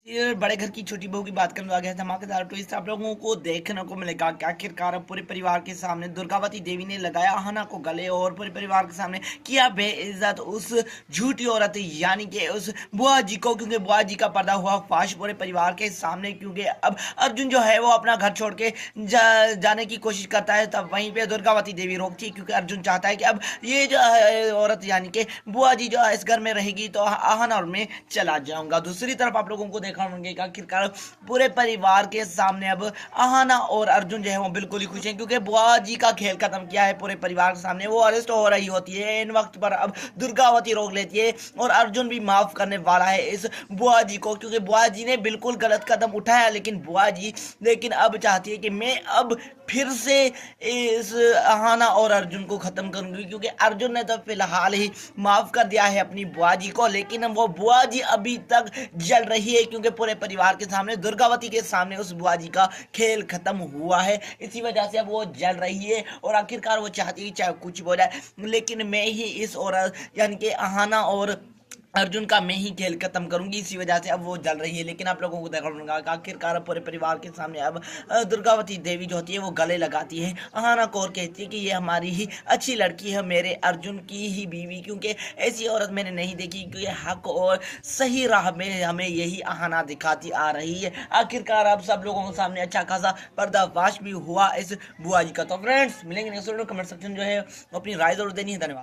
ये बड़े घर की छोटी बहू की बात करने आ गया है धमाकेदार ट्विस्ट आप लोगों को देखने को मिलेगा कि आखिरकार अब पूरे परिवार के सामने दुर्गावती देवी ने लगाया आहना को गले और पूरे परिवार के सामने किया बेइज्जत उस झूठी औरत यानी कि उस बुआ जी को, क्योंकि बुआ जी का पर्दा हुआ फाश पूरे परिवार के सामने। क्योंकि अब अर्जुन जो है वो अपना घर छोड़ के जाने की कोशिश करता है, तब वहीं पे दुर्गावती देवी रोकती है क्योंकि अर्जुन चाहता है कि अब ये जो है औरत यानी कि बुआ जी जो है इस घर में रहेगी तो आहना और मैं चला जाऊंगा। दूसरी तरफ आप लोगों को देखा होंगे कि आखिरकार पूरे परिवार के सामने अब आहाना और अर्जुन जो है वो बिल्कुल ही खुश हैं क्योंकि बुआ जी का खेल खत्म किया है पूरे परिवार के सामने। वो अरेस्ट हो रही होती है इन वक्त पर, अब दुर्गावती रोक लेती है और अर्जुन भी माफ करने वाला है इस बुआ जी को, क्योंकि बुआ जी ने बिल्कुल गलत कदम उठाया। लेकिन अब चाहती है कि मैं अब फिर से इस आहाना और अर्जुन को खत्म करूंगी, क्योंकि अर्जुन ने तो फिलहाल ही माफ कर दिया है अपनी बुआ जी को, लेकिन वो बुआ जी अभी तक जल रही है क्योंकि पूरे परिवार के सामने दुर्गावती के सामने उस बुआ जी का खेल खत्म हुआ है। इसी वजह से अब वो जल रही है और आखिरकार वो चाहती है चाहे कुछ भी हो जाए, लेकिन मैं ही इस औरत यानी कि आहाना और अर्जुन का मैं ही खेल खत्म करूंगी। इसी वजह से अब वो जल रही है। लेकिन आप लोगों को देखा होगा कि आखिरकार पूरे परिवार के सामने अब दुर्गावती देवी जो होती है वो गले लगाती है आहाना को और कहती है कि ये हमारी ही अच्छी लड़की है, मेरे अर्जुन की ही बीवी, क्योंकि ऐसी औरत मैंने नहीं देखी, क्योंकि हक और सही राह में हमें यही आहाना दिखाती आ रही है। आखिरकार अब सब लोगों के सामने अच्छा खासा पर्दाफाश भी हुआ इस बुआ जी का। तो फ्रेंड्स मिलेंगे नेक्स्ट वीडियो, कमेंट सेक्शन जो है अपनी राय जरूर देनी है। धन्यवाद।